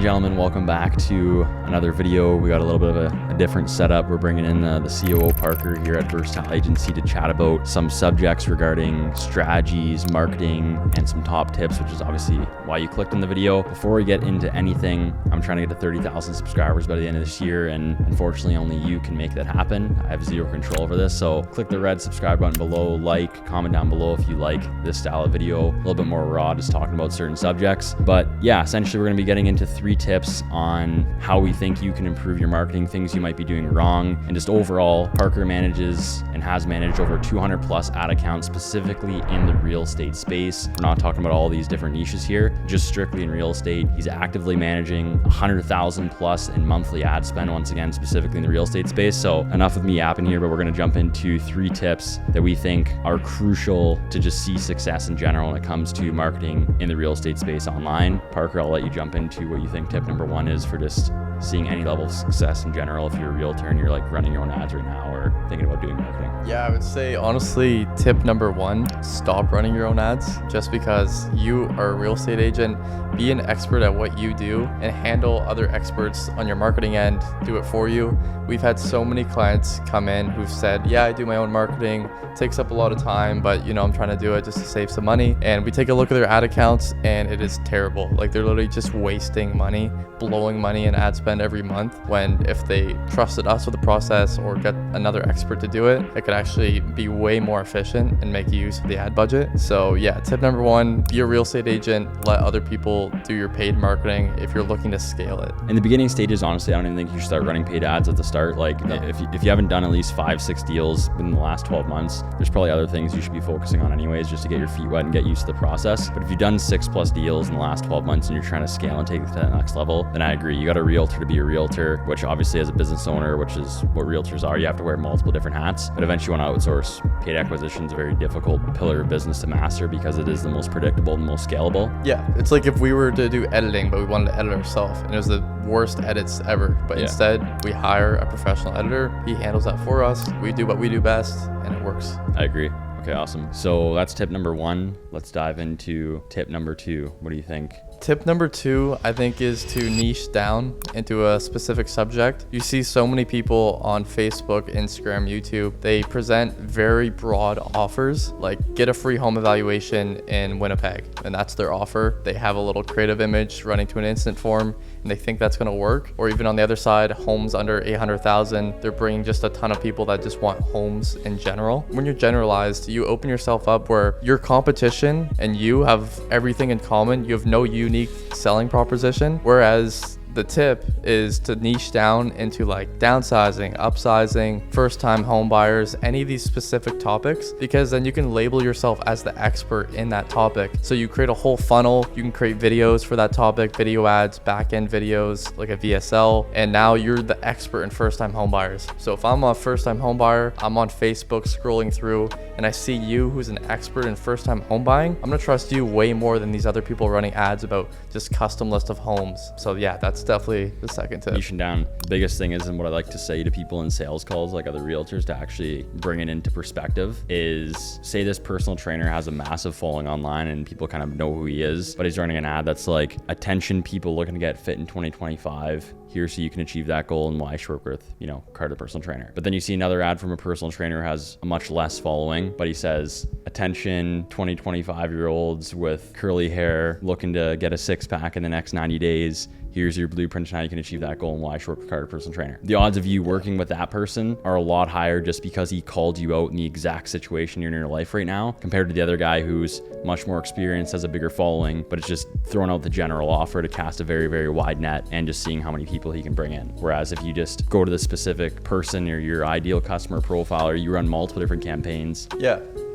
and gentlemen, welcome back to another video. We got a little bit of a different setup. We're bringing in the COO Parker here at Versatile Agency to chat about some subjects regarding strategies, marketing, and some top tips, which is obviously why you clicked on the video. Before we get into anything, I'm trying to get to 30,000 subscribers by the end of this year, and unfortunately only you can make that happen. I have zero control over this, so click the red subscribe button below, like, comment down below if you like this style of video, a little bit more raw, just talking about certain subjects. But yeah, essentially we're going to be getting into 3 tips on how we think you can improve your marketing, things you might be doing wrong, and just overall. Parker manages and has managed over 200 plus ad accounts specifically in the real estate space. We're not talking about all these different niches here, just strictly in real estate. He's actively managing 100,000 plus in monthly ad spend, once again, specifically in the real estate space. So enough of me yapping here, but we're going to jump into 3 tips that we think are crucial to just see success in general when it comes to marketing in the real estate space online. Parker, I'll let you jump into what you think tip number 1 is for just seeing any level of success in general if you're a realtor and you're like running your own ads right now or thinking about doing marketing. Yeah, I would say honestly, tip number 1, stop running your own ads. Just because you are a real estate agent, be an expert at what you do and handle other experts on your marketing end, do it for you. We've had so many clients come in who've said, yeah, I do my own marketing, it takes up a lot of time, but I'm trying to do it just to save some money. And we take a look at their ad accounts and it is terrible. Like, they're literally just wasting money, blowing money in ad spend every month, when if they trusted us with the process or get another expert to do it, it could actually be way more efficient and make use of the ad budget. So yeah, tip number 1, be a real estate agent, let other people do your paid marketing if you're looking to scale it. In the beginning stages, honestly, I don't even think you should start running paid ads at the start. Like, no. if you haven't done at least 5-6 deals within the last 12 months, there's probably other things you should be focusing on anyways, just to get your feet wet and get used to the process. But if you've done 6+ deals in the last 12 months and you're trying to scale and take it to the next level, then I agree. You got a realtor to be a realtor, which obviously as a business owner, which is what realtors are, you have to wear multiple different hats. But eventually you want to outsource. Paid acquisition is a very difficult pillar of business to master because it is the most predictable and most scalable. Yeah, it's like if we were to do editing, but we wanted to edit ourselves, and it was the worst edits ever. But instead, we hire a professional editor. He handles that for us. We do what we do best, and it works. I agree. Okay, awesome. So that's tip number 1. Let's dive into tip number 2. What do you think? Tip number 2, I think, is to niche down into a specific subject. You see so many people on Facebook, Instagram, YouTube, they present very broad offers, like get a free home evaluation in Winnipeg, and that's their offer. They have a little creative image running to an instant form, and they think that's gonna work. Or even on the other side, homes under 800,000, they're bringing just a ton of people that just want homes in general. When you're generalized, you open yourself up where your competition and you have everything in common. You have no unique selling proposition, whereas the tip is to niche down into like downsizing, upsizing, first-time home buyers, any of these specific topics, because then you can label yourself as the expert in that topic. So you create a whole funnel, you can create videos for that topic, video ads, back-end videos, like a VSL, and now you're the expert in first-time home buyers. So if I'm a first-time home buyer, I'm on Facebook scrolling through, and I see you who's an expert in first-time home buying, I'm gonna trust you way more than these other people running ads about just custom list of homes. So yeah, that's definitely the second tip. Niching down. The biggest thing is, and what I like to say to people in sales calls, like other realtors, to actually bring it into perspective is, say this personal trainer has a massive following online and people kind of know who he is, but he's running an ad that's like, attention people looking to get fit in 2025. Here so you can achieve that goal and why I should work with, Carter Personal Trainer. But then you see another ad from a personal trainer who has a much less following, but he says, attention 20-25-year-olds with curly hair looking to get a 6-pack in the next 90 days. Here's your blueprint on how you can achieve that goal and why I should work with Carter Personal Trainer. The odds of you working with that person are a lot higher just because he called you out in the exact situation you're in your life right now, compared to the other guy who's much more experienced, has a bigger following, but it's just throwing out the general offer to cast a very, very wide net and just seeing how many people he can bring in. Whereas if you just go to the specific person or your ideal customer profile, or you run multiple different campaigns,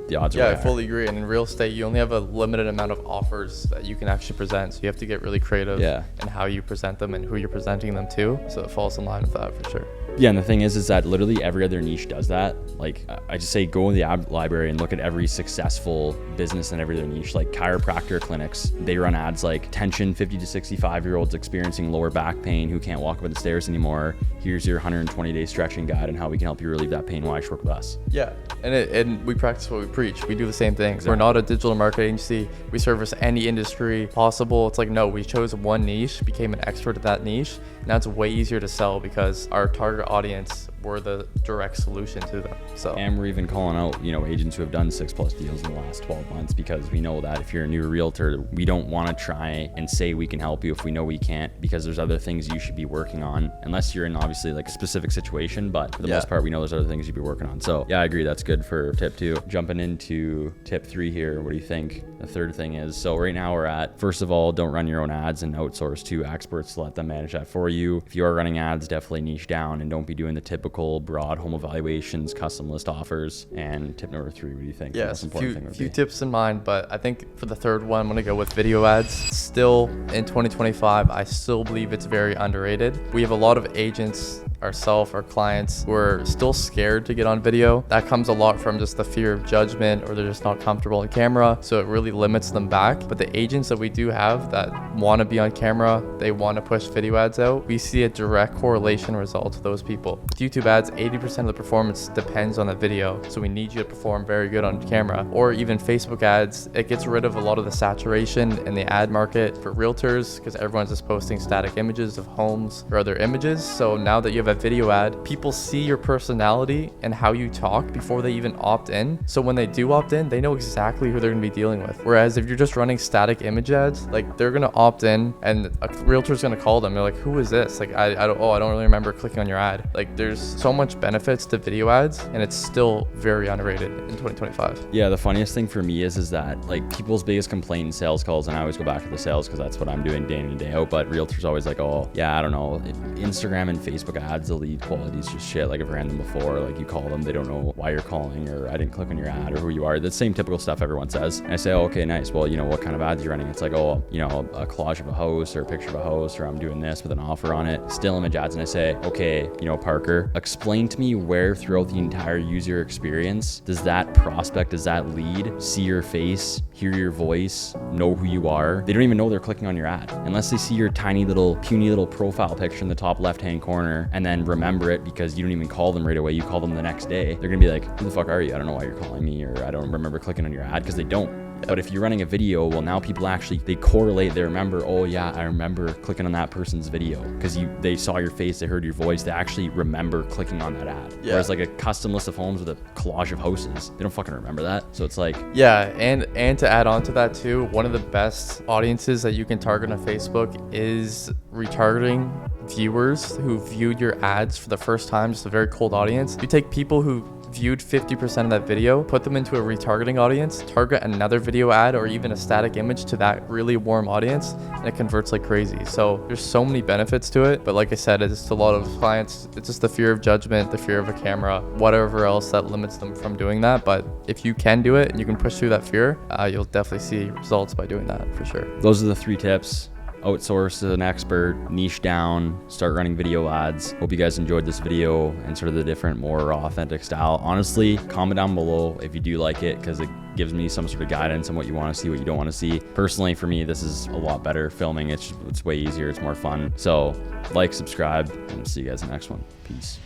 the odds are I fully agree. And in real estate, you only have a limited amount of offers that you can actually present. So you have to get really creative in how you present them and who you're presenting them to. So it falls in line with that for sure. Yeah, and the thing is that literally every other niche does that. Like I just say, go in the ad library and look at every successful business in every other niche. Like chiropractor clinics, they run ads like attention 50 to 65-year-olds experiencing lower back pain who can't walk up the stairs anymore. Here's your 120-day stretching guide and how we can help you relieve that pain. Why you should work with us? Yeah, and we practice what we preach. We do the same things. Exactly. We're not a digital marketing agency. We service any industry possible. It's like, no, we chose one niche, became an expert at that niche. Now it's way easier to sell because our target audience, we're the direct solution to them. So, and we're even calling out, agents who have done 6+ deals in the last 12 months, because we know that if you're a new realtor, we don't want to try and say we can help you if we know we can't, because there's other things you should be working on, unless you're in obviously like a specific situation. But for the most part, we know there's other things you'd be working on. So yeah, I agree. That's good for tip 2. Jumping into tip 3 here. What do you think? The third thing is, so right now we're at, first of all, don't run your own ads and outsource to experts to let them manage that for you. If you are running ads, definitely niche down and don't be doing the typical broad home evaluations, custom list offers. And tip number 3, what do you think? Yes, a few tips in mind, but I think for the third one, I'm gonna go with video ads. Still in 2025, I still believe it's very underrated. We have a lot of agents, ourselves, our clients, who are still scared to get on video. That comes a lot from just the fear of judgment, or they're just not comfortable on camera, so it really limits them back. But the agents that we do have that want to be on camera, they want to push video ads out, we see a direct correlation result to those people. With YouTube ads, 80% of the performance depends on the video, so we need you to perform very good on camera. Or even Facebook ads, it gets rid of a lot of the saturation in the ad market for realtors, because everyone's just posting static images of homes or other images. So now that you have a video ad, people see your personality and how you talk before they even opt in. So when they do opt in, they know exactly who they're going to be dealing with. Whereas if you're just running static image ads, like they're going to opt in and a realtor's going to call them. They're like, who is this? Like, I don't really remember clicking on your ad. Like, there's so much benefits to video ads, and it's still very underrated in 2025. Yeah, the funniest thing for me is that like people's biggest complaint in sales calls, and I always go back to the sales because that's what I'm doing day in and day out, but realtors always like, oh yeah, I don't know, Instagram and Facebook ads, the lead quality is just shit. Like I've ran them before, like you call them, they don't know why you're calling, or I didn't click on your ad, or who you are. The same typical stuff everyone says. And I say, oh, okay, nice. Well, what kind of ads you're running? It's like, oh, a collage of a house or a picture of a house, or I'm doing this with an offer on it. Still image ads. And I say, okay, Parker, explain to me where throughout the entire user experience does that prospect, does that lead see your face, hear your voice, know who you are? They don't even know they're clicking on your ad unless they see your tiny little puny little profile picture in the top left-hand corner and then remember it because you don't even call them right away. You call them the next day. They're gonna be like, who the fuck are you? I don't know why you're calling me, or I don't remember clicking on your ad, because they don't. But if you're running a video, well, now people actually, they correlate, they remember, oh yeah, I remember clicking on that person's video because they saw your face, they heard your voice, they actually remember clicking on that ad. Yeah. Whereas like a custom list of homes with a collage of houses, they don't fucking remember that. So it's like, yeah, and to add on to that too, one of the best audiences that you can target on Facebook is retargeting viewers who viewed your ads for the first time, just a very cold audience. You take people who viewed 50% of that video, put them into a retargeting audience, target another video ad or even a static image to that really warm audience, and it converts like crazy. So there's so many benefits to it, but like I said, it's just a lot of clients, it's just the fear of judgment, the fear of a camera, whatever else that limits them from doing that. But if you can do it and you can push through that fear, you'll definitely see results by doing that for sure. Those are the 3 tips. Outsource to an expert, niche down, start running video ads. Hope you guys enjoyed this video and sort of the different, more authentic style. Honestly, comment down below if you do like it, because it gives me some sort of guidance on what you want to see, what you don't want to see. Personally, for me, this is a lot better filming. It's way easier, it's more fun. So like, subscribe, and we'll see you guys in the next one. Peace.